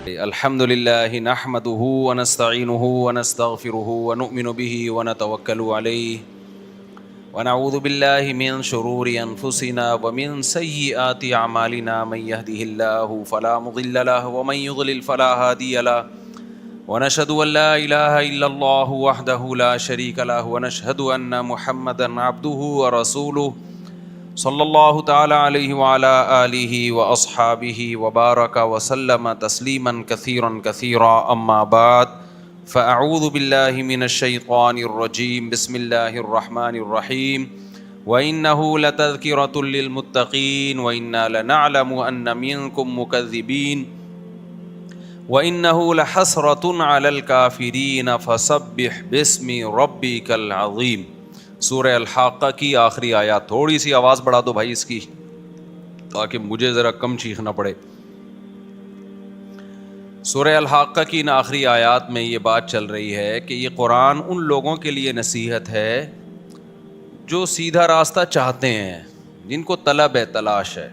الحمد لله نحمده ونستعينه ونستغفره ونؤمن به ونتوكل عليه ونعوذ بالله من شرور أنفسنا ومن سيئات أعمالنا من يهده الله فلا مضل له ومن يضلل فلا هادي له ونشهد أن لا إله إلا الله وحده لا شريك له ونشهد أن محمدا عبده ورسوله صلی اللہ تعالی علیہ وعلی آلہ واصحابہ وبارک وسلم تسلیما کثیرا کثیرا اما بعد فاعوذ باللہ من الشیطان الرجیم بسم اللہ الرحمن الرحیم وإنہ لتذکرۃ للمتقین وإنا لنعلم ان منکم مکذبین وإنہ لحسرۃ علی الکافرین فسبح باسم ربک العظیم۔ سورہ الحاقہ کی آخری آیات۔ تھوڑی سی آواز بڑھا دو بھائی اس کی تاکہ مجھے ذرا کم چیخنا پڑے۔ سورہ الحاقہ کی ان آخری آیات میں یہ بات چل رہی ہے کہ یہ قرآن ان لوگوں کے لیے نصیحت ہے جو سیدھا راستہ چاہتے ہیں، جن کو طلب ہے، تلاش ہے۔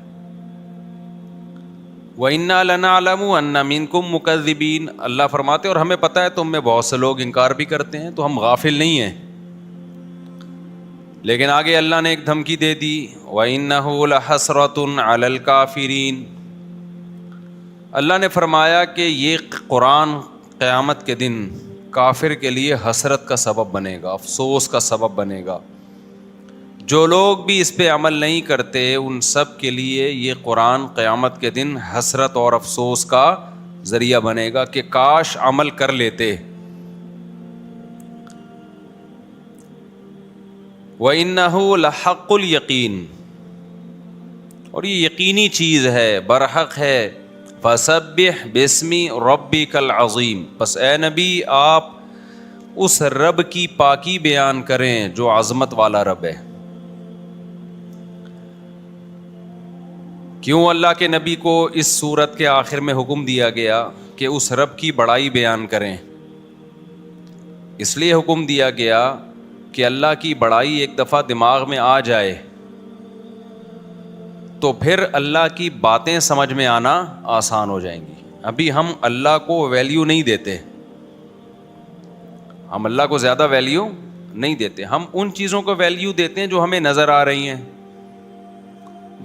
وَإِنَّا لَنَعْلَمُ أَنَّ مِنكُم مُكَذِّبِينَ، اللہ فرماتے ہیں اور ہمیں پتہ ہے تم میں بہت سے لوگ انکار بھی کرتے ہیں، تو ہم غافل نہیں ہیں۔ لیکن آگے اللہ نے ایک دھمکی دے دی، وَإِنَّهُ لَحَسْرَةٌ عَلَى الْكَافِرِينَ، اللہ نے فرمایا کہ یہ قرآن قیامت کے دن کافر کے لیے حسرت کا سبب بنے گا، افسوس کا سبب بنے گا۔ جو لوگ بھی اس پہ عمل نہیں کرتے ان سب کے لیے یہ قرآن قیامت کے دن حسرت اور افسوس کا ذریعہ بنے گا کہ کاش عمل کر لیتے۔ وَإِنَّهُ لَحَقُّ الْيَقِينِ، اور یہ یقینی چیز ہے، برحق ہے۔ فَسَبِّحْ بِاسْمِ رَبِّكَ الْعَظِيمِ، پس اے نبی آپ اس رب کی پاکی بیان کریں جو عظمت والا رب ہے۔ کیوں اللہ کے نبی کو اس سورت کے آخر میں حکم دیا گیا کہ اس رب کی بڑائی بیان کریں؟ اس لیے حکم دیا گیا کہ اللہ کی بڑائی ایک دفعہ دماغ میں آ جائے تو پھر اللہ کی باتیں سمجھ میں آنا آسان ہو جائیں گی۔ ابھی ہم اللہ کو ویلیو نہیں دیتے، ہم اللہ کو زیادہ ویلیو نہیں دیتے، ہم ان چیزوں کو ویلیو دیتے ہیں جو ہمیں نظر آ رہی ہیں۔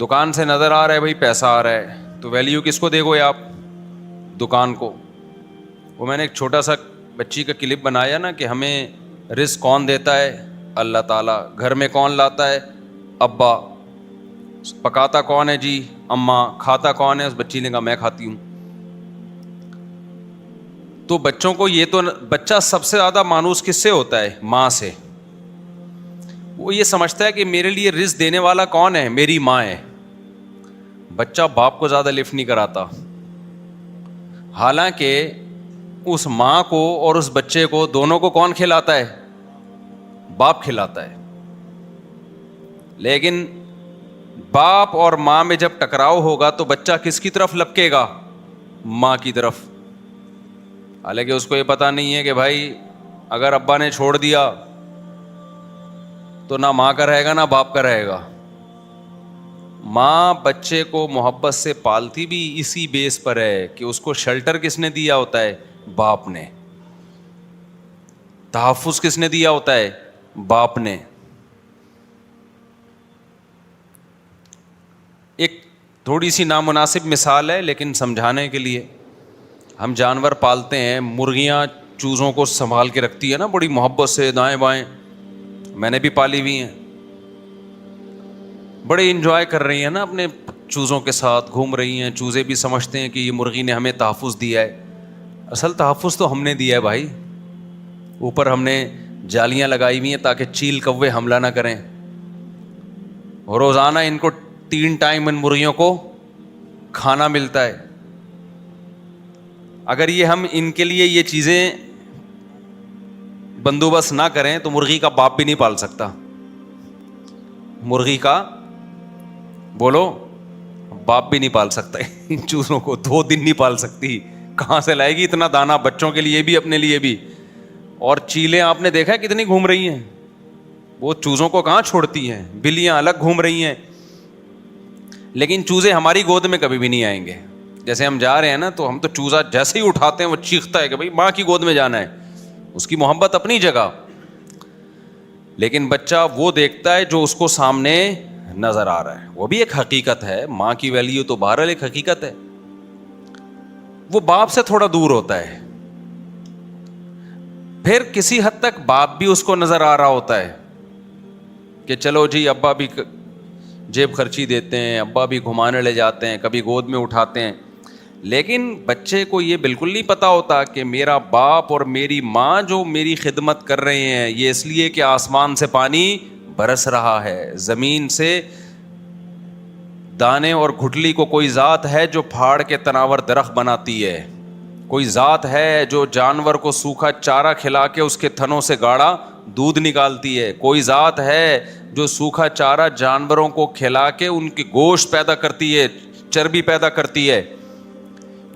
دکان سے نظر آ رہا ہے بھائی پیسہ آ رہا ہے، تو ویلیو کس کو دے گے آپ؟ دکان کو۔ وہ میں نے ایک چھوٹا سا بچی کا کلپ بنایا نا کہ ہمیں رزق کون دیتا ہے؟ اللہ تعالیٰ۔ گھر میں کون لاتا ہے؟ ابا۔ پکاتا کون ہے؟ جی اماں۔ کھاتا کون ہے؟ اس بچی نے کہا میں کھاتی ہوں۔ تو بچوں کو یہ تو بچہ سب سے زیادہ مانوس کس سے ہوتا ہے؟ ماں سے۔ وہ یہ سمجھتا ہے کہ میرے لیے رزق دینے والا کون ہے؟ میری ماں ہے۔ بچہ باپ کو زیادہ لفٹ نہیں کراتا، حالانکہ اس ماں کو اور اس بچے کو دونوں کو کون کھلاتا ہے؟ باپ کھلاتا ہے۔ لیکن باپ اور ماں میں جب ٹکراؤ ہوگا تو بچہ کس کی طرف لپکے گا؟ ماں کی طرف۔ حالانکہ اس کو یہ پتہ نہیں ہے کہ بھائی اگر ابا نے چھوڑ دیا تو نہ ماں کا رہے گا نہ باپ کا رہے گا۔ ماں بچے کو محبت سے پالتی بھی اسی بیس پر ہے کہ اس کو شیلٹر کس نے دیا ہوتا ہے؟ باپ نے۔ تحفظ کس نے دیا ہوتا ہے؟ باپ نے۔ ایک تھوڑی سی نامناسب مثال ہے لیکن سمجھانے کے لیے، ہم جانور پالتے ہیں، مرغیاں چوزوں کو سنبھال کے رکھتی ہے نا بڑی محبت سے، دائیں بائیں، میں نے بھی پالی ہوئی ہیں، بڑے انجوائے کر رہی ہیں نا اپنے چوزوں کے ساتھ گھوم رہی ہیں۔ چوزے بھی سمجھتے ہیں کہ یہ مرغی نے ہمیں تحفظ دیا ہے، اصل تحفظ تو ہم نے دیا ہے بھائی۔ اوپر ہم نے جالیاں لگائی ہوئی ہیں تاکہ چیل کوے حملہ نہ کریں، اور روزانہ ان کو 3 ٹائم ان مرغیوں کو کھانا ملتا ہے۔ اگر یہ ہم ان کے لیے یہ چیزیں بندوبست نہ کریں تو مرغی کا باپ بھی نہیں پال سکتا۔ مرغی کا بولو باپ بھی نہیں پال سکتا ان چوزوں کو، 2 دن نہیں پال سکتی۔ کہاں سے لائے گی اتنا دانہ بچوں کے لیے بھی اپنے لیے بھی؟ اور چیلیں آپ نے دیکھا ہے کتنی گھوم رہی ہیں، وہ چوزوں کو کہاں چھوڑتی ہیں، بلیاں الگ گھوم رہی ہیں، لیکن چوزے ہماری گود میں کبھی بھی نہیں آئیں گے۔ جیسے ہم جا رہے ہیں نا تو ہم تو چوزا جیسے ہی اٹھاتے ہیں وہ چیختا ہے کہ بھائی ماں کی گود میں جانا ہے، اس کی محبت اپنی جگہ، لیکن بچہ وہ دیکھتا ہے جو اس کو سامنے نظر آ رہا ہے، وہ بھی ایک حقیقت ہے، ماں کی ویلیو تو بہرحال ایک حقیقت ہے، وہ باپ سے تھوڑا دور ہوتا ہے، پھر کسی حد تک باپ بھی اس کو نظر آ رہا ہوتا ہے کہ چلو جی ابا بھی جیب خرچی دیتے ہیں، ابا بھی گھمانے لے جاتے ہیں، کبھی گود میں اٹھاتے ہیں، لیکن بچے کو یہ بالکل نہیں پتا ہوتا کہ میرا باپ اور میری ماں جو میری خدمت کر رہے ہیں یہ اس لیے کہ آسمان سے پانی برس رہا ہے، زمین سے دانے اور گھٹلی کو کوئی ذات ہے جو پھاڑ کے تناور درخت بناتی ہے، کوئی ذات ہے جو جانور کو سوکھا چارہ کھلا کے اس کے تھنوں سے گاڑھا دودھ نکالتی ہے، کوئی ذات ہے جو سوکھا چارہ جانوروں کو کھلا کے ان کی گوشت پیدا کرتی ہے، چربی پیدا کرتی ہے،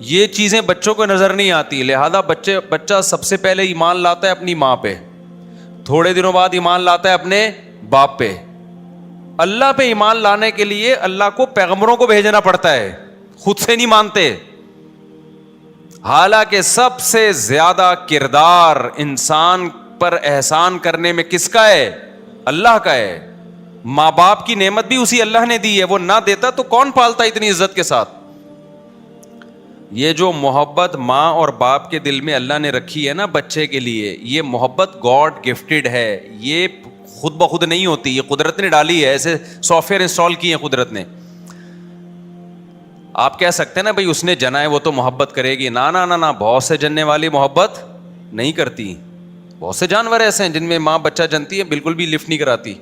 یہ چیزیں بچوں کو نظر نہیں آتی، لہذا بچہ سب سے پہلے ایمان لاتا ہے اپنی ماں پہ، تھوڑے دنوں بعد ایمان لاتا ہے اپنے باپ پہ۔ اللہ پہ ایمان لانے کے لیے اللہ کو پیغمبروں کو بھیجنا پڑتا ہے، خود سے نہیں مانتے، حالانکہ سب سے زیادہ کردار انسان پر احسان کرنے میں کس کا ہے؟ اللہ کا ہے۔ ماں باپ کی نعمت بھی اسی اللہ نے دی ہے، وہ نہ دیتا تو کون پالتا اتنی عزت کے ساتھ؟ یہ جو محبت ماں اور باپ کے دل میں اللہ نے رکھی ہے نا بچے کے لیے، یہ محبت گاڈ گفٹڈ ہے، یہ خود بخود نہیں ہوتی، یہ قدرت نے ڈالی ہے، ایسے سافٹ ویئر انسٹال کی ہے قدرت نے۔ آپ کہہ سکتے ہیں نا بھائی اس نے جنا ہے وہ تو محبت کرے گی، نہ نہ نہ، بہت سے جننے والی محبت نہیں کرتی، بہت سے جانور ایسے ہیں جن میں ماں بچہ جنتی ہے بالکل بھی لفٹ نہیں کراتی،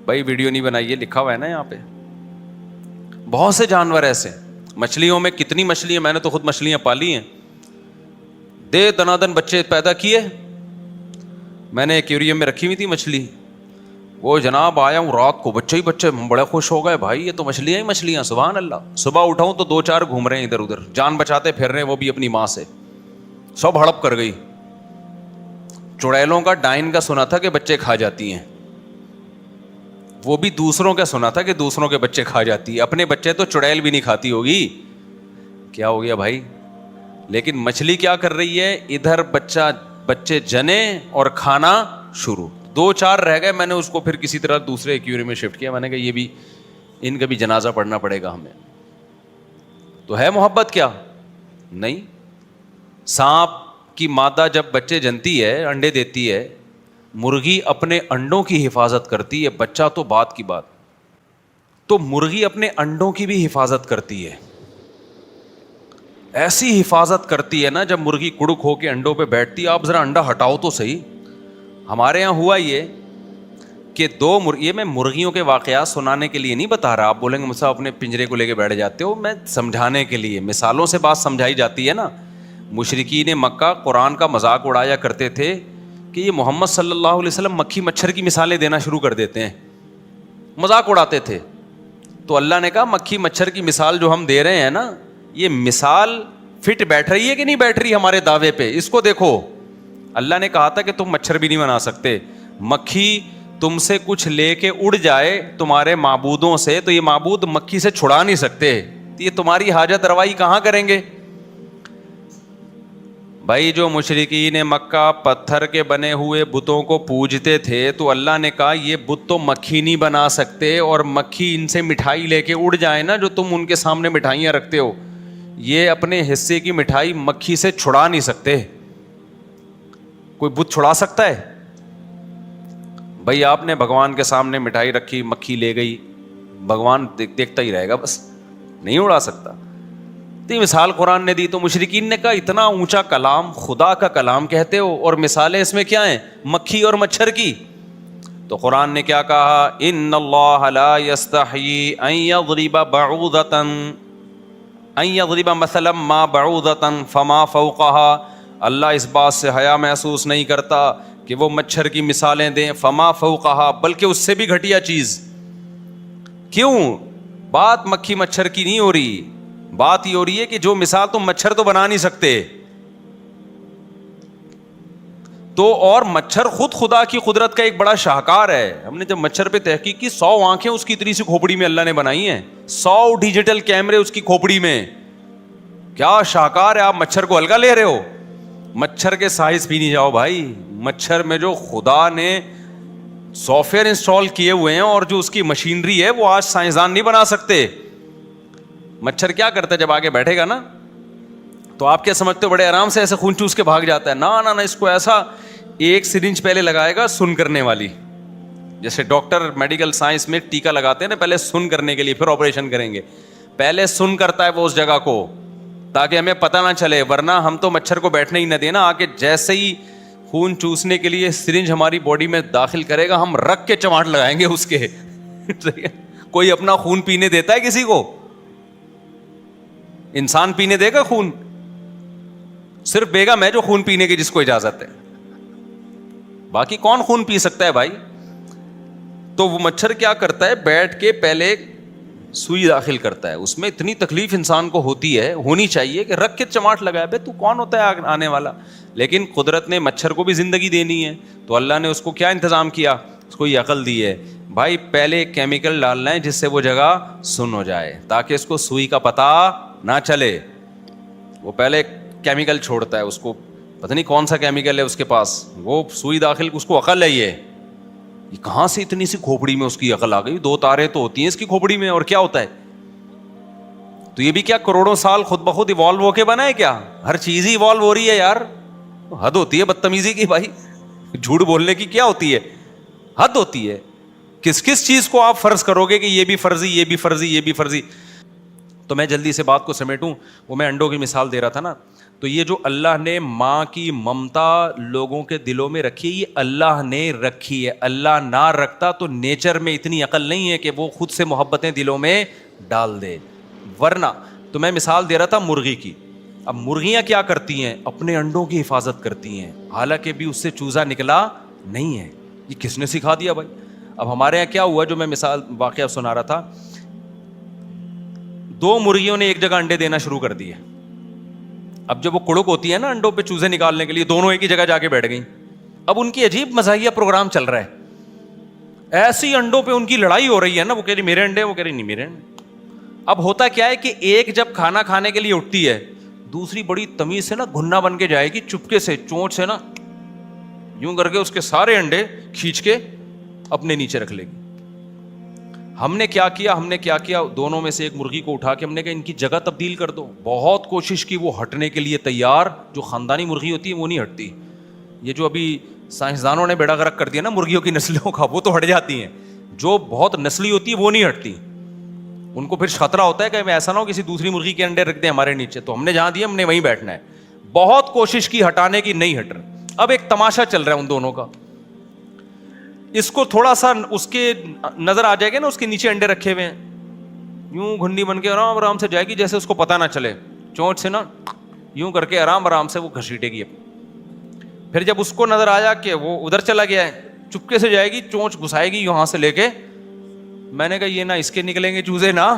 بھائی ویڈیو نہیں بنائیے، لکھا ہوا ہے نا یہاں پہ، بہت سے جانور ایسے۔ مچھلیوں میں کتنی مچھلیاں، میں نے تو خود مچھلیاں پالی ہیں، دے دنادن بچے پیدا کیے، میں نے ایکویریم میں رکھی ہوئی تھی مچھلی، وہ جناب آیا ہوں رات کو بچے ہی بچے، بڑے خوش ہو گئے، بھائی یہ تو مچھلیاں ہی مچھلیاں، سبحان اللہ۔ صبح اٹھاؤں تو 2-4 گھوم رہے ہیں ادھر ادھر، جان بچاتے پھر رہے ہیں، وہ بھی اپنی ماں سے، سب ہڑپ کر گئی۔ چڑیلوں کا ڈائن کا سنا تھا کہ بچے کھا جاتی ہیں، وہ بھی دوسروں کا سنا تھا کہ دوسروں کے بچے کھا جاتی ہے، اپنے بچے تو چڑیل بھی نہیں کھاتی ہوگی، کیا ہو گیا بھائی؟ لیکن مچھلی کیا کر رہی ہے؟ ادھر بچے جنے اور کھانا شروع، 2-4 رہ گئے، میں نے اس کو پھر کسی طرح دوسرے ایکویریم میں شفٹ کیا، میں نے کہا یہ بھی ان کا بھی جنازہ پڑھنا پڑے گا ہمیں۔ تو ہے محبت کیا؟ نہیں۔ سانپ کی مادہ جب بچے جنتی ہے، انڈے دیتی ہے، مرغی اپنے انڈوں کی حفاظت کرتی ہے، بچہ تو بات کی بات، تو مرغی اپنے انڈوں کی بھی حفاظت کرتی ہے، ایسی حفاظت کرتی ہے نا، جب مرغی کڑک ہو کے انڈوں پہ بیٹھتی ہے، آپ ذرا انڈا ہٹاؤ تو صحیح۔ ہمارے یہاں ہوا یہ کہ یہ میں مرغیوں کے واقعات سنانے کے لیے نہیں بتا رہا، آپ بولیں گے مجھ سے اپنے پنجرے کو لے کے بیٹھ جاتے ہو، میں سمجھانے کے لیے، مثالوں سے بات سمجھائی جاتی ہے نا۔ مشرکین مکہ قرآن کا مذاق اڑایا کرتے تھے کہ یہ محمد صلی اللہ علیہ وسلم مکھی مچھر کی مثالیں دینا شروع کر دیتے ہیں، مذاق اڑاتے تھے۔ تو اللہ نے کہا مکھی مچھر کی مثال جو ہم دے رہے ہیں نا، یہ مثال فٹ بیٹھ رہی ہے کہ نہیں بیٹھ رہی ہمارے دعوے پہ؟ اس کو دیکھو، اللہ نے کہا تھا کہ تم مچھر بھی نہیں بنا سکتے، مکھی تم سے کچھ لے کے اڑ جائے تمہارے معبودوں سے تو یہ معبود مکھی سے چھڑا نہیں سکتے، تو یہ تمہاری حاجت روائی کہاں کریں گے؟ بھائی جو مشرکین مکہ پتھر کے بنے ہوئے بتوں کو پوجتے تھے تو اللہ نے کہا یہ بت تو مکھی نہیں بنا سکتے، اور مکھی ان سے مٹھائی لے کے اڑ جائے نا جو تم ان کے سامنے مٹھائیاں رکھتے ہو، یہ اپنے حصے کی مٹھائی مکھی سے چھڑا نہیں سکتے۔ کوئی بت چھڑا سکتا ہے؟ بھائی آپ نے بھگوان کے سامنے مٹھائی رکھی، مکھی لے گئی، بھگوان دیکھتا ہی رہے گا، بس نہیں اڑا سکتا۔ تو یہ مثال قرآن نے دی، تو مشرکین نے کہا اتنا اونچا کلام خدا کا کلام کہتے ہو اور مثالیں اس میں کیا ہیں؟ مکھی اور مچھر کی۔ تو قرآن نے کیا کہا؟ ان اللہ لا یستحیی ان یضرب مثلا ما بعوضۃ فما فوقها، اللہ اس بات سے حیا محسوس نہیں کرتا کہ وہ مچھر کی مثالیں دیں، فما فوقها، بلکہ اس سے بھی گھٹیا چیز۔ کیوں؟ بات مکھی مچھر کی نہیں ہو رہی، بات یہ ہو رہی ہے کہ جو مثال تم مچھر تو بنا نہیں سکتے، تو اور مچھر خود خدا کی قدرت کا ایک بڑا شاہکار ہے۔ ہم نے جب مچھر پہ تحقیق کی، 100 آنکھیں اس کی اتنی سی کھوپڑی میں اللہ نے بنائی ہیں، 100 ڈیجیٹل کیمرے اس کی کھوپڑی میں، کیا شاہکار ہے, آپ مچھر کو ہلکا لے رہے ہو. مچھر کے سائز بھی نہیں جاؤ بھائی. مچھر میں جو خدا نے سافٹ ویئر انسٹال کیے ہوئے ہیں اور جو اس کی مشینری ہے وہ آج سائنسدان نہیں بنا سکتے. مچھر کیا کرتا ہے جب آگے بیٹھے گا نا, تو آپ کیا سمجھتے ہو بڑے آرام سے ایسے خون چوس کے بھاگ جاتا ہے؟ نہ, اس کو ایسا ایک سرنج پہلے لگائے گا سن کرنے والی, جیسے ڈاکٹر میڈیکل سائنس میں ٹیکا لگاتے ہیں نا, پہلے سن کرنے کے لیے پھر آپریشن کریں گے. پہلے سن کرتا ہے وہ اس جگہ کو تاکہ ہمیں پتہ نہ چلے, ورنہ ہم تو مچھر کو بیٹھنے ہی نہ دینا. آ کے جیسے ہی خون چوسنے کے لیے سرنج ہماری باڈی میں داخل کرے گا, ہم رکھ کے چماٹ لگائیں گے اس کے. کوئی اپنا خون پینے دیتا ہے کسی کو؟ انسان پینے دے گا خون؟ صرف بیگم ہے جو خون پینے کی جس کو اجازت ہے, باقی کون خون پی سکتا ہے بھائی؟ تو وہ مچھر کیا کرتا ہے, بیٹھ کے پہلے سوئی داخل کرتا ہے. اس میں اتنی تکلیف انسان کو ہوتی ہے, ہونی چاہیے کہ رکھ کے چماٹ لگائے. بھائی تو کون ہوتا ہے آنے والا؟ لیکن قدرت نے مچھر کو بھی زندگی دینی ہے, تو اللہ نے اس کو کیا انتظام کیا, اس کو یہ عقل دی ہے بھائی پہلے کیمیکل ڈالنا ہے جس سے وہ جگہ سن ہو جائے, تاکہ اس کو سوئی کا پتہ نہ چلے. وہ پہلے کیمیکل چھوڑتا ہے, اس کو پتہ نہیں کون سا کیمیکل ہے اس کے پاس, وہ سوئی داخل, اس کو عقل ہے یہ کہاں سے اتنی سی کھوپڑی میں اس کی عقل آ گئی. 2 تاریں تو ہوتی ہیں اس کی کھوپڑی میں, اور کیا ہوتا ہے؟ تو یہ بھی کیا کروڑوں سال خود بخود ایوالو ہو کے بنا ہے کیا؟ ہر چیز ہی ایوالو ہو رہی ہے یار. حد ہوتی ہے بدتمیزی کی بھائی, جھوٹ بولنے کی کیا ہوتی ہے, حد ہوتی ہے. کس چیز کو آپ فرض کرو گے کہ یہ بھی فرضی, یہ بھی فرضی, یہ بھی فرضی. تو میں جلدی سے بات کو سمیٹوں, وہ میں انڈوں کی مثال دے رہا تھا نا, تو یہ جو اللہ نے ماں کی ممتا لوگوں کے دلوں میں رکھی ہے, یہ اللہ نے رکھی ہے. اللہ نہ رکھتا تو نیچر میں اتنی عقل نہیں ہے کہ وہ خود سے محبتیں دلوں میں ڈال دے, ورنہ. تو میں مثال دے رہا تھا مرغی کی. اب مرغیاں کیا کرتی ہیں, اپنے انڈوں کی حفاظت کرتی ہیں, حالانکہ بھی اس سے چوزا نکلا نہیں ہے. یہ کس نے سکھا دیا بھائی؟ اب ہمارے یہاں کیا ہوا, جو میں مثال واقعہ سنا رہا تھا, 2 مرغیوں نے ایک جگہ انڈے دینا شروع کر دیے. اب جب وہ کڑک ہوتی ہے نا انڈوں پہ چوزے نکالنے کے لیے, دونوں ایک ہی جگہ جا کے بیٹھ گئیں. اب ان کی عجیب مزاحیہ پروگرام چل رہا ہے, ایسی انڈوں پہ ان کی لڑائی ہو رہی ہے نا, وہ کہہ رہی میرے انڈے, وہ کہہ رہی نہیں میرے انڈے. اب ہوتا کیا ہے کہ ایک جب کھانا کھانے کے لیے اٹھتی ہے, دوسری بڑی تمیز سے نا گھنا بن کے جائے گی, چپکے سے چونچ سے نا یوں کر کے اس کے سارے انڈے کھینچ کے اپنے نیچے رکھ لے گی. ہم نے کیا کیا, دونوں میں سے ایک مرغی کو اٹھا کے ہم نے کہا ان کی جگہ تبدیل کر دو. بہت کوشش کی, وہ ہٹنے کے لیے تیار. جو خاندانی مرغی ہوتی ہے وہ نہیں ہٹتی. یہ جو ابھی سائنسدانوں نے بیڑا غرق کر دیا نا مرغیوں کی نسلوں کا, وہ تو ہٹ جاتی ہیں. جو بہت نسلی ہوتی ہے وہ نہیں ہٹتی. ان کو پھر خطرہ ہوتا ہے کہ ایسا نہ ہو کسی دوسری مرغی کے انڈے رکھ دیں ہمارے نیچے, تو ہم نے جہاں دیا ہم نے وہیں بیٹھنا ہے. بہت کوشش کی ہٹانے کی, نہیں ہٹ رہے. اب ایک تماشا چل رہا ہے ان دونوں کا. اس کو تھوڑا سا اس کے نظر آ جائے گا نا, اس کے نیچے انڈے رکھے ہوئے ہیں, یوں گھنی بن کے آرام سے جائے گی, جیسے اس کو پتہ نہ چلے, چونچ سے نا یوں کر کے آرام سے وہ گھسیٹے گی. پھر جب اس کو نظر آیا کہ وہ ادھر چلا گیا ہے, چپکے سے جائے گی, چونچ گھسائے گی یہاں سے لے کے. میں نے کہا یہ نہ اس کے نکلیں گے چوزے, نہ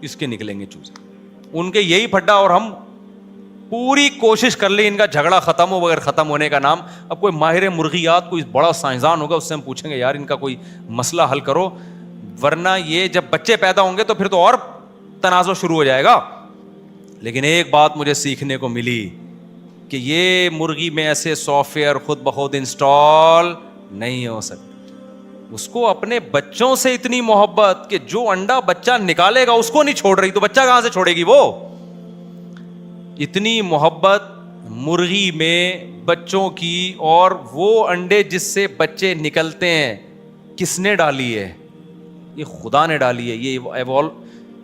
اس کے نکلیں گے چوزے. ان کے یہی پھڈا, اور ہم پوری کوشش کر لی ان کا جھگڑا ختم ہو, بغیر ختم ہونے کا نام. اب کوئی ماہر مرغیات, کوئی بڑا سائنسدان ہوگا, اس سے ہم پوچھیں گے یار ان کا کوئی مسئلہ حل کرو, ورنہ یہ جب بچے پیدا ہوں گے تو پھر تو اور تنازع شروع ہو جائے گا. لیکن ایک بات مجھے سیکھنے کو ملی کہ یہ مرغی میں ایسے سافٹ ویئر خود بخود انسٹال نہیں ہو سکتے. اس کو اپنے بچوں سے اتنی محبت کہ جو انڈا بچہ نکالے گا اس کو نہیں چھوڑ رہی, تو بچہ کہاں سے چھوڑے گی وہ؟ اتنی محبت مرغی میں بچوں کی, اور وہ انڈے جس سے بچے نکلتے ہیں کس نے ڈالی ہے؟ یہ خدا نے ڈالی ہے. یہ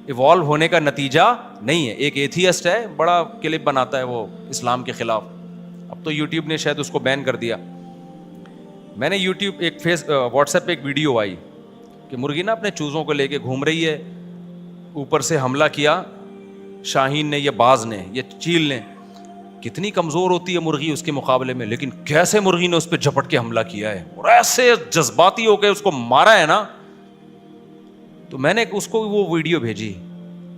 ایوالو ہونے کا نتیجہ نہیں ہے. ایک ایتھیسٹ ہے, بڑا کلپ بناتا ہے وہ اسلام کے خلاف. اب تو یوٹیوب نے شاید اس کو بین کر دیا. میں نے یوٹیوب واٹس ایپ پہ ایک ویڈیو آئی کہ مرغی نا اپنے چوزوں کو لے کے گھوم رہی ہے, اوپر سے حملہ کیا شاہین نے, یہ باز نے, یہ چیل نے. کتنی کمزور ہوتی ہے مرغی اس کے مقابلے میں, لیکن کیسے مرغی نے اس پہ جھپٹ کے حملہ کیا ہے, اور ایسے جذباتی ہو کے اس کو مارا ہے نا. تو میں نے اس کو وہ ویڈیو بھیجی.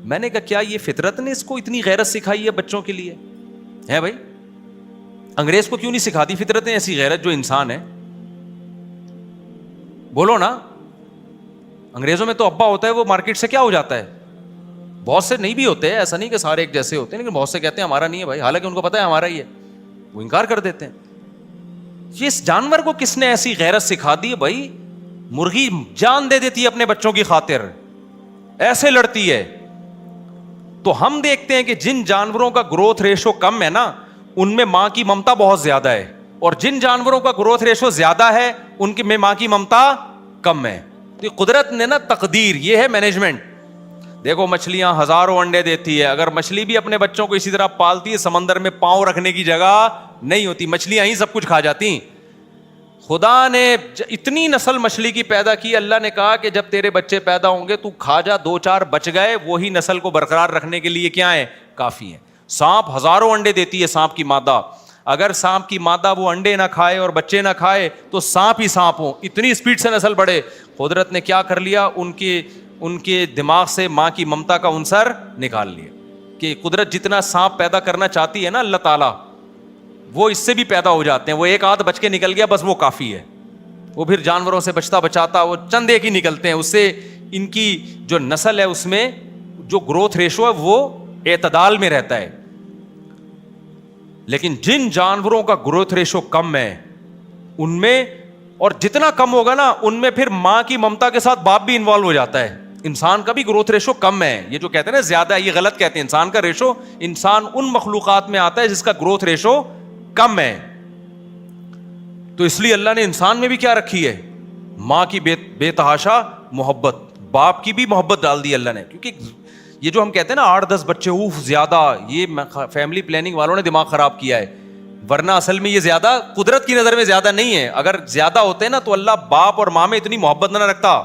میں نے کہا کیا یہ فطرت نے اس کو اتنی غیرت سکھائی ہے بچوں کے لیے؟ ہے بھائی, انگریز کو کیوں نہیں سکھاتی فطرت نے ایسی غیرت جو انسان ہے؟ بولو نا. انگریزوں میں تو ابا ہوتا ہے وہ مارکیٹ سے کیا ہو جاتا ہے, بہت سے نہیں بھی ہوتے ہیں, ایسا نہیں کہ سارے ایک جیسے ہوتے ہیں, لیکن بہت سے کہتے ہیں ہمارا نہیں ہے بھائی, حالانکہ ان کو پتا ہے ہمارا ہی ہے, وہ انکار کر دیتے ہیں. یہ اس جانور کو کس نے ایسی غیرت سکھا دی ہے بھائی؟ مرغی جان دے دیتی ہے اپنے بچوں کی خاطر, ایسے لڑتی ہے. تو ہم دیکھتے ہیں کہ جن جانوروں کا گروتھ ریشو کم ہے نا, ان میں ماں کی ممتا بہت زیادہ ہے, اور جن جانوروں کا گروتھ ریشو زیادہ ہے ان کے میں ماں کی ممتا کم ہے. تو قدرت نے نا تقدیر, یہ ہے مینجمنٹ. دیکھو مچھلیاں ہزاروں انڈے دیتی ہے, اگر مچھلی بھی اپنے بچوں کو اسی طرح پالتی ہے, سمندر میں پاؤں رکھنے کی جگہ نہیں ہوتی, مچھلیاں ہی سب کچھ کھا جاتی. خدا نے اتنی نسل مچھلی کی پیدا کی, اللہ نے کہا کہ جب تیرے بچے پیدا ہوں گے تو کھا جا, 2-4 بچ گئے, وہی نسل کو برقرار رکھنے کے لیے کیا ہے, کافی ہے. سانپ ہزاروں انڈے دیتی ہے, سانپ کی مادہ, اگر سانپ کی مادہ وہ انڈے نہ کھائے اور بچے نہ کھائے تو سانپ ہی سانپ ہوں, اتنی اسپیڈ سے نسل بڑھے. قدرت نے کیا کر لیا, ان کے دماغ سے ماں کی ممتا کا عنصر نکال لیا, کہ قدرت جتنا سانپ پیدا کرنا چاہتی ہے نا اللہ تعالیٰ, وہ اس سے بھی پیدا ہو جاتے ہیں. وہ ایک آدھ بچ کے نکل گیا بس وہ کافی ہے, وہ پھر جانوروں سے بچتا بچاتا وہ چند ایک ہی نکلتے ہیں, اس سے ان کی جو نسل ہے اس میں جو گروتھ ریشو ہے وہ اعتدال میں رہتا ہے. لیکن جن جانوروں کا گروتھ ریشو کم ہے ان میں, اور جتنا کم ہوگا نا ان میں پھر ماں کی ممتا کے ساتھ باپ بھی انوالو ہو جاتا ہے. انسان کا بھی گروتھ ریشو کم ہے, یہ جو کہتے ہیں نا زیادہ ہے, یہ غلط کہتے ہیں. انسان کا ریشو, انسان ان مخلوقات میں آتا ہے جس کا گروتھ ریشو کم ہے. تو اس لیے اللہ نے انسان میں بھی کیا رکھی ہے, ماں کی بے تحاشا محبت, باپ کی بھی محبت ڈال دی اللہ نے. کیونکہ یہ جو ہم کہتے ہیں نا 8-10 بچے اوف زیادہ, یہ فیملی پلاننگ والوں نے دماغ خراب کیا ہے, ورنہ اصل میں یہ زیادہ قدرت کی نظر میں زیادہ نہیں ہے. اگر زیادہ ہوتے نا تو اللہ باپ اور ماں میں اتنی محبت نہ رکھتا,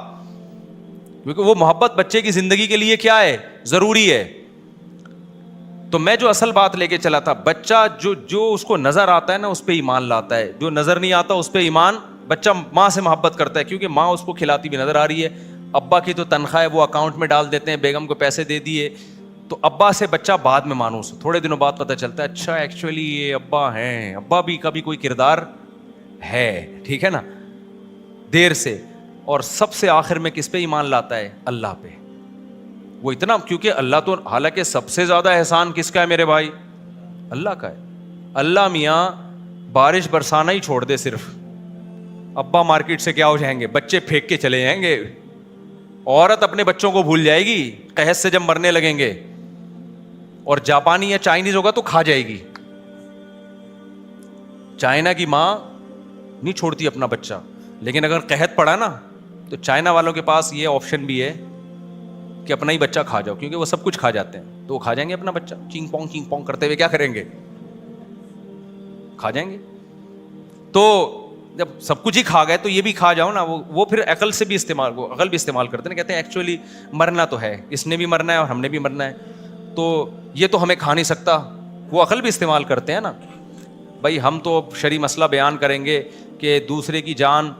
کیونکہ وہ محبت بچے کی زندگی کے لیے کیا ہے, ضروری ہے. تو میں جو اصل بات لے کے چلا تھا, بچہ جو اس کو نظر آتا ہے نا اس پہ ایمان لاتا ہے, جو نظر نہیں آتا اس پہ ایمان, بچہ ماں سے محبت کرتا ہے کیونکہ ماں اس کو کھلاتی بھی نظر آ رہی ہے. ابا کی تو تنخواہ ہے وہ اکاؤنٹ میں ڈال دیتے ہیں, بیگم کو پیسے دے دیے, تو ابا سے بچہ بعد میں مانوس, تھوڑے دنوں بعد پتہ چلتا ہے اچھا ایکچولی یہ ابا ہیں, ابا بھی کبھی کوئی کردار ہے, ٹھیک ہے نا, دیر سے. اور سب سے آخر میں کس پہ ایمان لاتا ہے, اللہ پہ. وہ اتنا, کیونکہ اللہ تو, حالانکہ سب سے زیادہ احسان کس کا ہے میرے بھائی, اللہ کا ہے. اللہ میاں بارش برسانا ہی چھوڑ دے صرف, ابا مارکیٹ سے کیا ہو جائیں گے, بچے پھینک کے چلے جائیں گے, عورت اپنے بچوں کو بھول جائے گی قحط سے جب مرنے لگیں گے, اور جاپانی یا چائنیز ہوگا تو کھا جائے گی. چائنا کی ماں نہیں چھوڑتی اپنا بچہ, لیکن اگر قحط پڑا نا تو چائنا والوں کے پاس یہ آپشن بھی ہے کہ اپنا ہی بچہ کھا جاؤ, کیونکہ وہ سب کچھ کھا جاتے ہیں, تو وہ کھا جائیں گے اپنا بچہ, چینگ پونگ کرتے ہوئے کیا کریں گے, کھا جائیں گے. تو جب سب کچھ ہی کھا گئے تو یہ بھی کھا جاؤ نا. وہ پھر عقل سے بھی عقل بھی استعمال کرتے ہیں, کہتے ہیں ایکچولی مرنا تو ہے, اس نے بھی مرنا ہے اور ہم نے بھی مرنا ہے, تو یہ تو ہمیں کھا نہیں سکتا. وہ عقل بھی استعمال کرتے ہیں نا. بھائی ہم تو شرعی مسئلہ بیان کریں گے کہ دوسرے کی جان,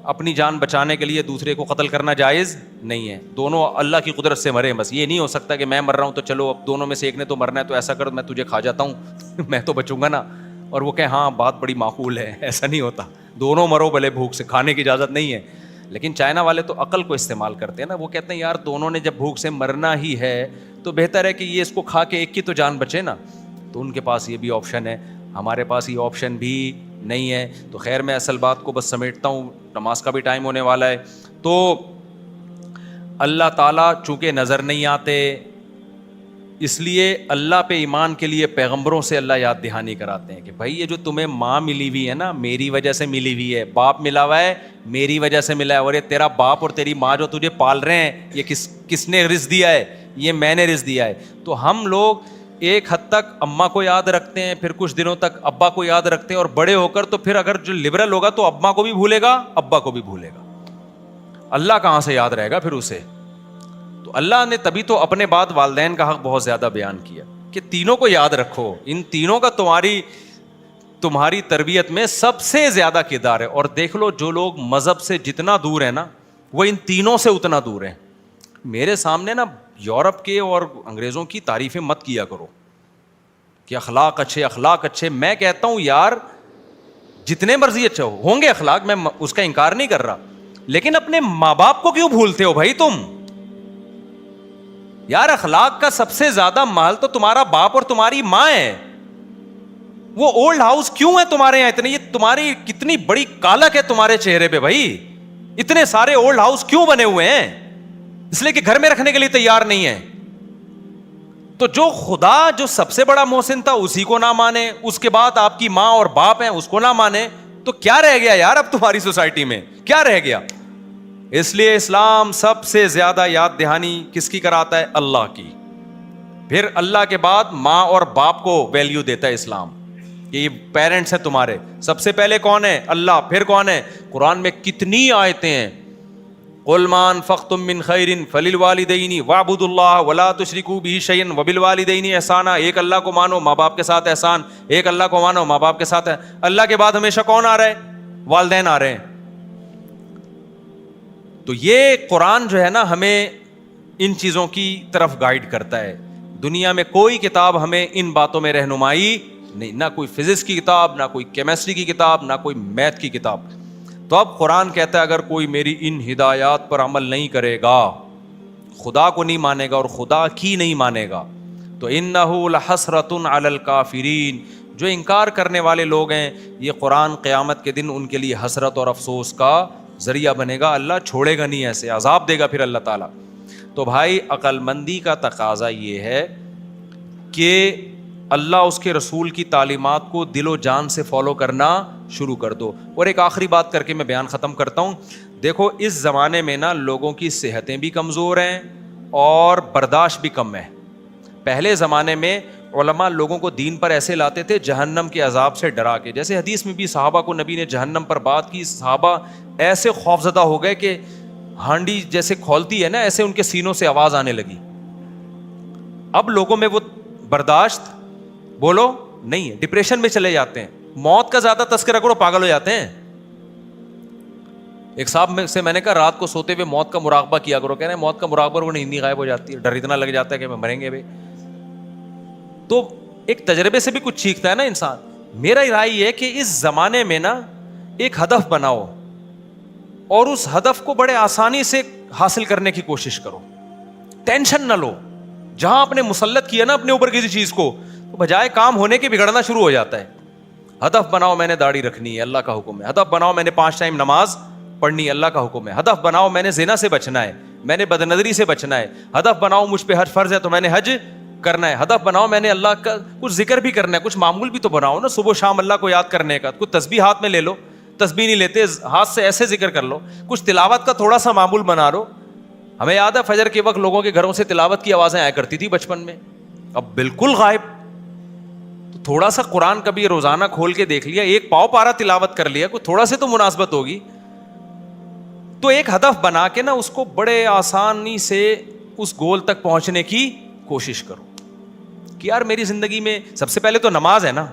اپنی جان بچانے کے لیے دوسرے کو قتل کرنا جائز نہیں ہے, دونوں اللہ کی قدرت سے مرے. بس یہ نہیں ہو سکتا کہ میں مر رہا ہوں تو چلو اب دونوں میں سے ایک نے تو مرنا ہے تو ایسا کر میں تجھے کھا جاتا ہوں میں تو بچوں گا نا, اور وہ کہیں ہاں بات بڑی معقول ہے. ایسا نہیں ہوتا, دونوں مرو بھلے بھوک سے, کھانے کی اجازت نہیں ہے. لیکن چائنا والے تو عقل کو استعمال کرتے ہیں نا, وہ کہتے ہیں یار دونوں نے جب بھوک سے مرنا ہی ہے تو بہتر ہے کہ یہ اس کو کھا کے ایک کی تو جان بچے نا. تو ان کے پاس یہ بھی آپشن ہے, ہمارے پاس یہ آپشن بھی نہیں ہے. تو خیر میں اصل بات کو بس سمیٹتا ہوں, نماز کا بھی ٹائم ہونے والا ہے. تو اللہ تعالیٰ چونکہ نظر نہیں آتے, اس لیے اللہ پہ ایمان کے لیے پیغمبروں سے اللہ یاد دہانی کراتے ہیں کہ بھائی یہ جو تمہیں ماں ملی ہوئی ہے نا میری وجہ سے ملی ہوئی ہے, باپ ملا ہوا ہے میری وجہ سے ملا ہے, اور یہ تیرا باپ اور تیری ماں جو تجھے پال رہے ہیں یہ کس نے رزق دیا ہے, یہ میں نے رزق دیا ہے. تو ہم لوگ ایک حد تک اماں کو یاد رکھتے ہیں, پھر کچھ دنوں تک ابا کو یاد رکھتے ہیں, اور بڑے ہو کر تو پھر اگر جو لبرل ہوگا تو اماں کو بھی بھولے گا ابا کو بھی بھولے گا. اللہ کہاں سے یاد رہے گا پھر اسے. تو اللہ نے تبھی تو اپنے بعد والدین کا حق بہت زیادہ بیان کیا کہ تینوں کو یاد رکھو, ان تینوں کا تمہاری تربیت میں سب سے زیادہ کردار ہے. اور دیکھ لو جو لوگ مذہب سے جتنا دور ہیں نا وہ ان تینوں سے اتنا دور ہیں. میرے سامنے نا یورپ کے اور انگریزوں کی تعریفیں مت کیا کرو کہ اخلاق اچھے. میں کہتا ہوں یار جتنے مرضی اچھے ہوں گے اخلاق, میں اس کا انکار نہیں کر رہا, لیکن اپنے ماں باپ کو کیوں بھولتے ہو بھائی تم؟ یار اخلاق کا سب سے زیادہ محل تو تمہارا باپ اور تمہاری ماں ہے. وہ اولڈ ہاؤس کیوں ہے تمہارے یہاں اتنے؟ یہ تمہاری کتنی بڑی کالک ہے تمہارے چہرے پہ بھائی. اتنے سارے اولڈ ہاؤس کیوں بنے ہوئے ہیں؟ اس لیے کہ گھر میں رکھنے کے لیے تیار نہیں ہے. تو جو خدا جو سب سے بڑا محسن تھا اسی کو نہ مانے, اس کے بعد آپ کی ماں اور باپ ہیں اس کو نہ مانے, تو کیا رہ گیا یار اب تمہاری سوسائٹی میں؟ کیا رہ گیا؟ اس لیے اسلام سب سے زیادہ یاد دہانی کس کی کراتا ہے؟ اللہ کی. پھر اللہ کے بعد ماں اور باپ کو ویلیو دیتا ہے اسلام. یہ پیرنٹس ہیں تمہارے, سب سے پہلے کون ہے؟ اللہ. پھر کون ہے؟ قرآن میں کتنی آیتیں ہیں, قُلْ مَا أَنفَقْتُم مِّن خَيْرٍ فَلِلْوَالِدَيْنِ وَاعْبُدُوا اللَّهَ وَلَا تُشْرِكُوا بِهِ شَيْئًا وَبِالْوَالِدَيْنِ إِحْسَانًا. ایک اللہ کو مانو, ماں باپ کے ساتھ احسان. ایک اللہ کو مانو, ماں باپ کے ساتھ. اللہ کے بعد ہمیشہ کون آ رہا ہے؟ والدین آ رہے ہیں. تو یہ قرآن جو ہے نا ہمیں ان چیزوں کی طرف گائیڈ کرتا ہے. دنیا میں کوئی کتاب ہمیں ان باتوں میں رہنمائی نہیں, نہ کوئی فزکس کی کتاب, نہ کوئی کیمسٹری کی کتاب, نہ کوئی میتھ کی کتاب. تو اب قرآن کہتا ہے اگر کوئی میری ان ہدایات پر عمل نہیں کرے گا, خدا کو نہیں مانے گا اور خدا کی نہیں مانے گا, تو انہ لحسرۃ علی الکافرین, جو انکار کرنے والے لوگ ہیں یہ قرآن قیامت کے دن ان کے لیے حسرت اور افسوس کا ذریعہ بنے گا. اللہ چھوڑے گا نہیں, ایسے عذاب دے گا پھر اللہ تعالیٰ. تو بھائی عقل مندی کا تقاضا یہ ہے کہ اللہ اس کے رسول کی تعلیمات کو دل و جان سے فالو کرنا شروع کر دو. اور ایک آخری بات کر کے میں بیان ختم کرتا ہوں. دیکھو اس زمانے میں نا لوگوں کی صحتیں بھی کمزور ہیں اور برداشت بھی کم ہے. پہلے زمانے میں علماء لوگوں کو دین پر ایسے لاتے تھے جہنم کے عذاب سے ڈرا کے. جیسے حدیث میں بھی صحابہ کو نبی نے جہنم پر بات کی, صحابہ ایسے خوفزدہ ہو گئے کہ ہانڈی جیسے کھولتی ہے نا ایسے ان کے سینوں سے آواز آنے لگی. اب لوگوں میں وہ برداشت بولو نہیں ہے, ڈپریشن میں چلے جاتے ہیں. موت کا زیادہ تذکرہ کرو پاگل ہو جاتے ہیں. ایک صاحب سے میں نے کہا رات کو سوتے ہوئے موت کا مراقبہ کیا کرو. کہہ رہے ہیں موت کا مراقبہ وہ نیند غائب ہو جاتی ہے, ڈر اتنا لگ جاتا ہے کہ مریں گے بھائی. تو ایک تجربے سے بھی کچھ سیکھتا ہے نا انسان. میرا رائے یہ ہے کہ اس زمانے میں نا ایک ہدف بناؤ اور اس ہدف کو بڑے آسانی سے حاصل کرنے کی کوشش کرو. ٹینشن نہ لو. جہاں آپ نے مسلط کیا نا اپنے اوپر کسی چیز کو, تو بجائے کام ہونے کے بگڑنا شروع ہو جاتا ہے. ہدف بناؤ میں نے داڑھی رکھنی ہے, اللہ کا حکم ہے. ہدف بناؤ میں نے 5 ٹائم نماز پڑھنی ہے, اللہ کا حکم ہے. ہدف بناؤ میں نے زنا سے بچنا ہے, میں نے بدنظری سے بچنا ہے. ہدف بناؤ مجھ پہ حج فرض ہے تو میں نے حج کرنا ہے. ہدف بناؤ میں نے اللہ کا کچھ ذکر بھی کرنا ہے, کچھ معمول بھی تو بناؤ نا, صبح شام اللہ کو یاد کرنے کا. کچھ تسبیح ہاتھ میں لے لو, تسبیح نہیں لیتے ہاتھ سے ایسے ذکر کر لو. کچھ تلاوت کا تھوڑا سا معمول بنا لو. ہمیں یاد ہے فجر کے وقت لوگوں کے گھروں سے تلاوت کی آوازیں آیا کرتی تھی بچپن میں, اب بالکل غائب. تو تھوڑا سا قرآن کبھی روزانہ کھول کے دیکھ لیا, ایک پاؤ پارا تلاوت کر لیا, کوئی تھوڑا سے تو مناسبت ہوگی. تو ایک ہدف بنا کے نا اس کو بڑے آسانی سے اس گول تک پہنچنے کی کوشش کرو کہ یار میری زندگی میں سب سے پہلے تو نماز ہے نا.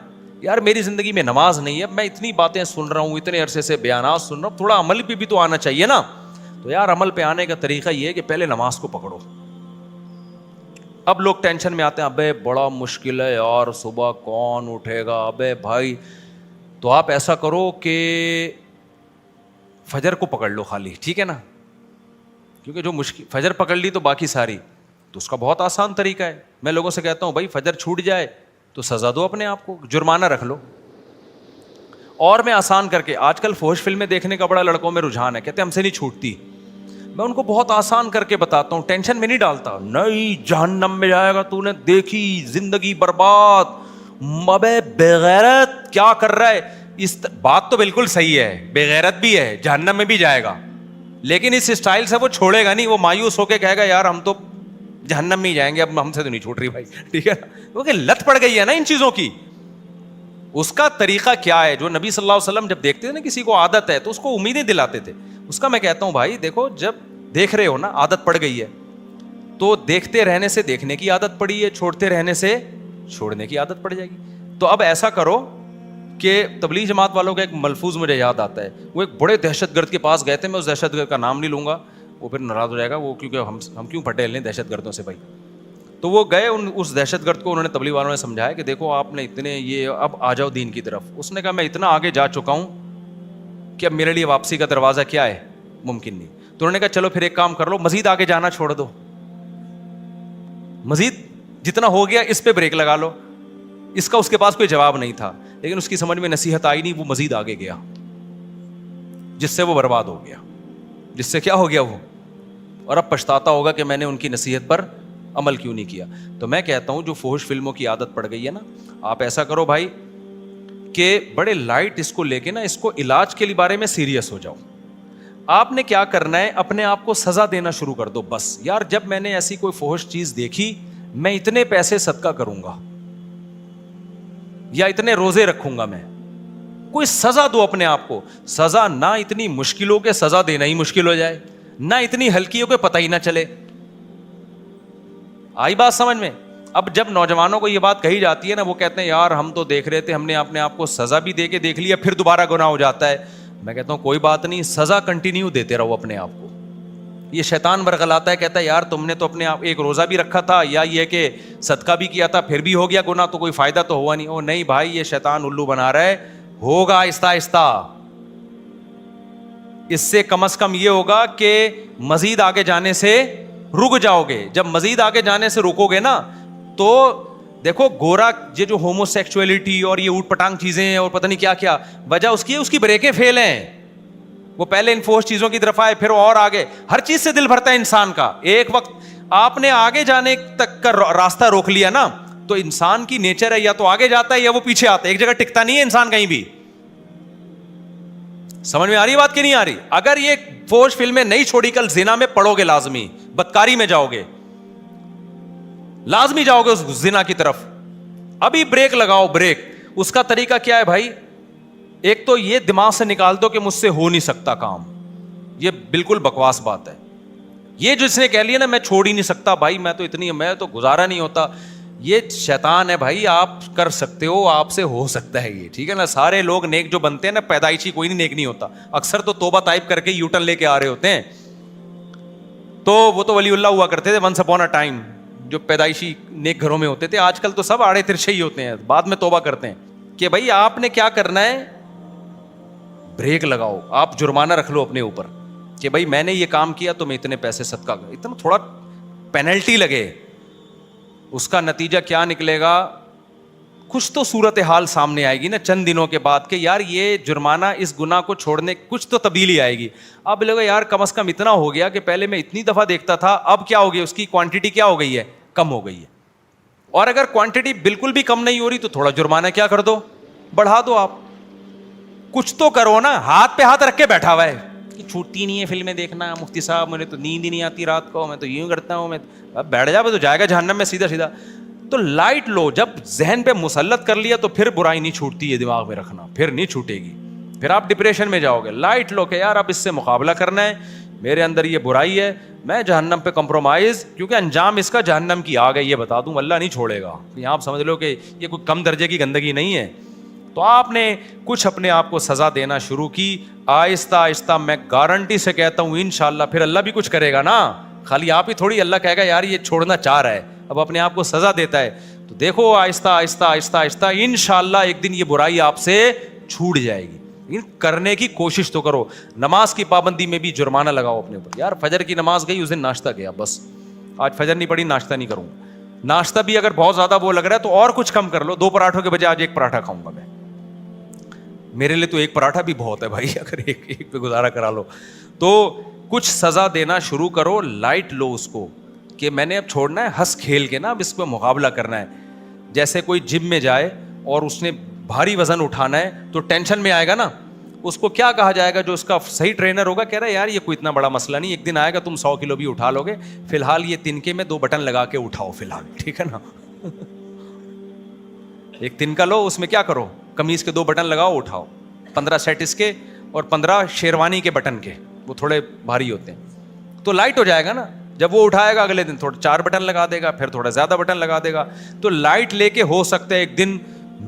یار میری زندگی میں نماز نہیں ہے, میں اتنی باتیں سن رہا ہوں, اتنے عرصے سے بیانات سن رہا ہوں, تھوڑا عمل پہ بھی تو آنا چاہیے نا. تو یار عمل پہ آنے کا طریقہ یہ ہے کہ پہلے نماز کو پکڑو. اب لوگ ٹینشن میں آتے ہیں, ابے بڑا مشکل ہے یار, صبح کون اٹھے گا. ابے بھائی تو آپ ایسا کرو کہ فجر کو پکڑ لو خالی, ٹھیک ہے نا, کیونکہ جو مشکل فجر پکڑ لی تو باقی ساری, تو اس کا بہت آسان طریقہ ہے. میں لوگوں سے کہتا ہوں بھائی فجر چھوٹ جائے تو سزا دو اپنے آپ کو, جرمانہ رکھ لو. اور میں آسان کر کے, آج کل فحش فلمیں دیکھنے کا بڑا لڑکوں میں رجحان ہے, کہتے ہیں ہم سے نہیں چھوٹتی. میں ان کو بہت آسان کر کے بتاتا ہوں, ٹینشن میں نہیں ڈالتا. نہیں جہنم میں جائے گا, تو نے دیکھی زندگی برباد. ابے بےغیرت کیا کر رہا ہے. اس بات تو بالکل صحیح ہے, بےغیرت بھی ہے, جہنم میں بھی جائے گا, لیکن اس اسٹائل سے وہ چھوڑے گا نہیں. وہ مایوس ہو کے کہے گا یار ہم تو جہنم میں ہی جائیں گے, اب ہم سے تو نہیں چھوٹ رہی بھائی, ٹھیک ہے, کیونکہ لت پڑ گئی ہے نا ان چیزوں کی. اس کا طریقہ کیا ہے, جو نبی صلی اللہ علیہ وسلم جب دیکھتے تھے نا کسی کو عادت ہے تو اس کو امیدیں دلاتے تھے. اس کا میں کہتا ہوں بھائی دیکھو, جب دیکھ رہے ہو نا عادت پڑ گئی ہے, تو دیکھتے رہنے سے دیکھنے کی عادت پڑی ہے, چھوڑتے رہنے سے چھوڑنے کی عادت پڑ جائے گی. تو اب ایسا کرو کہ تبلیغ جماعت والوں کا ایک ملفوظ مجھے یاد آتا ہے. وہ ایک بڑے دہشت گرد کے پاس گئے تھے, میں اس دہشت گرد کا نام نہیں لوں گا, وہ پھر ناراض ہو جائے گا وہ, کیونکہ ہم کیوں پٹیل لیں دہشت گردوں سے بھائی. تو وہ گئے, اس دہشت گرد کو انہوں نے تبلیغ والوں نے سمجھایا کہ دیکھو آپ نے اتنے یہ, اب آ جاؤ دین کی طرف. اس نے کہا میں اتنا آگے جا چکا ہوں کہ اب میرے لیے واپسی کا دروازہ کیا ہے, ممکن نہیں. تو انہوں نے کہا چلو پھر ایک کام کر لو, مزید آگے جانا چھوڑ دو. مزید جتنا ہو گیا اس پہ بریک لگا لو. اس کا اس کے پاس کوئی جواب نہیں تھا, لیکن اس کی سمجھ میں نصیحت آئی نہیں, وہ مزید آگے گیا, جس سے وہ برباد ہو گیا, جس سے کیا ہو گیا وہ, اور اب پچھتاتا ہوگا کہ میں نے ان کی نصیحت پر عمل کیوں نہیں کیا. تو میں کہتا ہوں جو فحش فلموں کی عادت پڑ گئی ہے نا, آپ ایسا کرو بھائی کہ بڑے لائٹ اس کو لے کے نا, اس کو علاج کے بارے میں سیریس ہو جاؤ. آپ نے کیا کرنا ہے, اپنے آپ کو سزا دینا شروع کر دو. بس یار جب میں نے ایسی کوئی فحش چیز دیکھی, میں اتنے پیسے صدقہ کروں گا یا اتنے روزے رکھوں گا. میں کوئی سزا دو اپنے آپ کو. سزا نہ اتنی مشکل ہو کہ سزا دینا ہی مشکل ہو جائے, نہ اتنی ہلکی ہو کہ پتہ ہی نہ چلے. آئی بات سمجھ میں؟ اب جب نوجوانوں کو یہ بات کہی جاتی ہے نا, وہ کہتے ہیں یار ہم تو دیکھ رہے تھے, ہم نے اپنے آپ کو سزا بھی دے کے دیکھ لیا, پھر دوبارہ گناہ ہو جاتا ہے. میں کہتا ہوں کوئی بات نہیں, سزا کنٹینیو دیتے رہو اپنے آپ کو. یہ شیطان برگلاتا ہے, کہتا ہے یار تم نے تو اپنے آپ ایک روزہ بھی رکھا تھا یا یہ کہ صدقہ بھی کیا تھا, پھر بھی ہو گیا گناہ, تو کوئی فائدہ تو ہوا نہیں. او نہیں بھائی, یہ شیطان الو بنا رہا ہے, ہوگا آہستہ آہستہ. اس سے کم از کم یہ ہوگا کہ مزید آگے جانے سے رک جاؤ گے. جب مزید آگے جانے سے رکو گے نا, تو دیکھو گورا یہ جو ہومو سیکچولیٹی اور یہ اوٹ پٹانگ چیزیں ہیں اور پتہ نہیں کیا کیا, وجہ اس کی ہے اس کی بریکیں فیل ہیں. وہ پہلے ان فوش چیزوں کی طرف آئے, پھر اور آگے. ہر چیز سے دل بھرتا ہے انسان کا. ایک وقت آپ نے آگے جانے تک کا راستہ روک لیا نا, تو انسان کی نیچر ہے یا تو آگے جاتا ہے یا وہ پیچھے آتا ہے, ایک جگہ ٹکتا نہیں ہے انسان کہیں بھی. سمجھ میں آ رہی بات کہ نہیں آ رہی؟ اگر یہ فوش فلمیں نہیں چھوڑی, کل زنا میں پڑو گے لازمی, بدکاری میں جاؤ گے, لازمی جاؤ گے اس زنا کی طرف. ابھی بریک لگاؤ, بریک. اس کا طریقہ کیا ہے بھائی؟ ایک تو یہ دماغ سے نکال دو کہ مجھ سے ہو نہیں سکتا کام, یہ بالکل بکواس بات ہے. یہ جس نے کہہ لیا نا میں چھوڑ ہی نہیں سکتا بھائی, میں تو اتنی, میں تو گزارا نہیں ہوتا, یہ شیطان ہے بھائی. آپ کر سکتے ہو, آپ سے ہو سکتا ہے یہ, ٹھیک ہے نا. سارے لوگ نیک جو بنتے ہیں نا, پیدائشی کوئی نہیں نیک نہیں ہوتا. اکثر تو توبہ طائب کر کے یوٹرن لے کے آ رہے ہوتے ہیں. تو وہ تو ولی اللہ ہوا کرتے تھے ونس اپون اے ٹائم, جو پیدائشی نیک گھروں میں ہوتے تھے. آج کل تو سب آڑے ترچھے ہی ہوتے ہیں, بعد میں توبہ کرتے ہیں. کہ بھائی آپ نے کیا کرنا ہے, بریک لگاؤ. آپ جرمانہ رکھ لو اپنے اوپر کہ بھائی میں نے یہ کام کیا تو میں اتنے پیسے صدقہ کروں. اتنا تھوڑا پینلٹی لگے, اس کا نتیجہ کیا نکلے گا, کچھ تو صورتحال سامنے آئے گی نا چند دنوں کے بعد کہ یار یہ جرمانہ اس گناہ کو چھوڑنے کچھ تو تبدیلی آئے گی. اب لوگ یار کم از کم اتنا ہو گیا کہ پہلے میں اتنی دفعہ دیکھتا تھا, اب کیا ہو گیا, اس کی کوانٹٹی کیا ہو گئی ہے, کم ہو گئی ہے. اور اگر کوانٹٹی بالکل بھی کم نہیں ہو رہی تو تھوڑا جرمانہ کیا کر دو, بڑھا دو. آپ کچھ تو کرو نا. ہاتھ پہ ہاتھ رکھ کے بیٹھا ہوا ہے کہ چھوٹتی نہیں ہے فلمیں دیکھنا, مفتی صاحب مجھے تو نیند ہی نہیں آتی رات کو, میں تو یوں کرتا ہوں, میں بیٹھ جا, تو جائے گا جہنم میں سیدھا سیدھا. تو لائٹ لو, جب ذہن پہ مسلط کر لیا تو پھر برائی نہیں چھوٹتی ہے, دماغ میں رکھنا, پھر نہیں چھوٹے گی, پھر آپ ڈپریشن میں جاؤ گے. لائٹ لو کہ یار اب اس سے مقابلہ کرنا ہے, میرے اندر یہ برائی ہے, میں جہنم پہ کمپرومائز, کیونکہ انجام اس کا جہنم کی آگ ہے, یہ بتا دوں, اللہ نہیں چھوڑے گا. یہاں آپ سمجھ لو کہ یہ کوئی کم درجے کی گندگی نہیں ہے. تو آپ نے کچھ اپنے آپ کو سزا دینا شروع کی, آہستہ آہستہ. میں گارنٹی سے کہتا ہوں انشاءاللہ پھر اللہ بھی کچھ کرے گا نا, خالی آپ ہی تھوڑی. اللہ کہے گا یار یہ چھوڑنا چاہ رہا ہے, اب اپنے آپ کو سزا دیتا ہے, تو دیکھو آہستہ آہستہ آہستہ آہستہ انشاءاللہ ایک دن یہ برائی آپ سے چھوٹ جائے گی. لیکن کرنے کی کوشش تو کرو. نماز کی پابندی میں بھی جرمانہ لگاؤ اپنے اوپر. یار فجر کی نماز گئی, اس دن ناشتہ گیا, بس آج فجر نہیں پڑی, ناشتہ نہیں کروں. ناشتہ بھی اگر بہت زیادہ وہ لگ رہا ہے تو اور کچھ کم کر لو, 2 پراٹھوں کے بجائے آج 1 پراٹھا کھاؤں گا میں. میرے لیے تو 1 پراٹھا بھی بہت ہے بھائی, اگر ایک پہ گزارا کرا لو. تو کچھ سزا دینا شروع کرو, لائٹ لو اس کو کہ میں نے اب چھوڑنا ہے, ہنس کھیل کے نا اب اس پہ مقابلہ کرنا ہے. جیسے کوئی جم میں جائے اور اس نے بھاری وزن اٹھانا ہے تو ٹینشن میں آئے گا نا, اس کو کیا کہا جائے گا, جو اس کا صحیح ٹرینر ہوگا کہہ رہا ہے یار یہ کوئی اتنا بڑا مسئلہ نہیں, ایک دن آئے گا تم 100 کلو بھی اٹھا لو گے, فی الحال یہ تنکے میں 2 بٹن لگا کے اٹھاؤ فی الحال, ٹھیک ہے نا. ایک تنکا لو, اس میں کیا کرو, قمیض کے 2 بٹن لگاؤ, اٹھاؤ. 15 سیٹ اس کے اور 15 شیروانی کے بٹن کے, وہ تھوڑے بھاری ہوتے ہیں, تو لائٹ ہو جائے گا نا. جب وہ اٹھائے گا اگلے دن تھوڑا 4 بٹن لگا دے گا, پھر تھوڑا زیادہ بٹن لگا دے گا. تو لائٹ لے کے ہو سکتا ہے ایک دن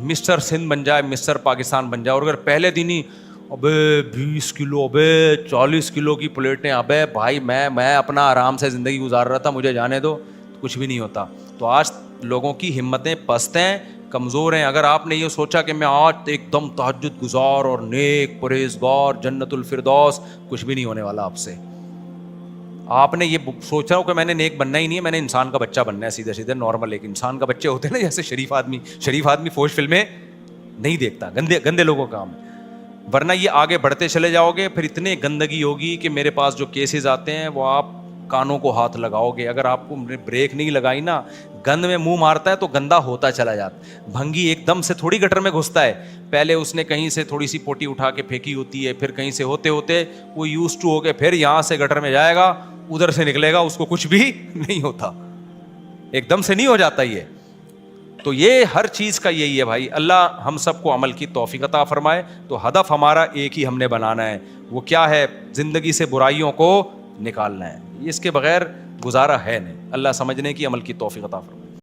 مسٹر سندھ بن جائے, مسٹر پاکستان بن جائے. اور اگر پہلے دن ہی ابے 20 کلو, ابے 40 کلو کی پلیٹیں, ابے بھائی میں اپنا آرام سے زندگی گزار رہا تھا, مجھے جانے دو, کچھ بھی نہیں ہوتا. تو آج لوگوں کی ہمتیں پست ہیں, کمزور ہیں. اگر آپ نے یہ سوچا کہ میں آج ایک دم تہجد گزار اور نیک پرہیزگار جنت الفردوس, کچھ بھی نہیں ہونے والا آپ سے. آپ نے یہ سوچ رہا ہو کہ میں نے نیک بننا ہی نہیں ہے, میں نے انسان کا بچہ بننا ہے, سیدھے سیدھے نارمل ایک انسان کا بچے ہوتے ہیں نا, جیسے شریف آدمی فوج فلمیں نہیں دیکھتا, گندے لوگوں کا کام ہے. ورنہ یہ آگے بڑھتے چلے جاؤ گے, پھر اتنے گندگی ہوگی کہ میرے پاس جو کیسز آتے ہیں وہ آپ کانوں کو ہاتھ لگاؤ گے. اگر آپ کو بریک نہیں لگائی نا, گند میں منہ مارتا ہے تو گندا ہوتا چلا جاتا. بھنگی ایک دم سے تھوڑی گٹر میں گھستا ہے, پہلے اس نے کہیں سے تھوڑی سی پوٹی اٹھا کے پھینکی ہوتی ہے, پھر کہیں سے ہوتے ہوتے وہ یوز ٹو ہو کے پھر یہاں سے گٹر میں جائے گا, ادھر سے نکلے گا, اس کو کچھ بھی نہیں ہوتا, ایک دم سے نہیں ہو جاتا یہ. تو یہ ہر چیز کا یہی ہے بھائی. اللہ ہم سب کو عمل کی توفیق عطا فرمائے. تو ہدف ہمارا ایک ہی ہم نے بنانا ہے, وہ کیا ہے؟ زندگی سے برائیوں کو نکالنا ہے. اس کے بغیر گزارا ہے نہیں. اللہ سمجھنے کی عمل کی توفیق عطا فرمائے.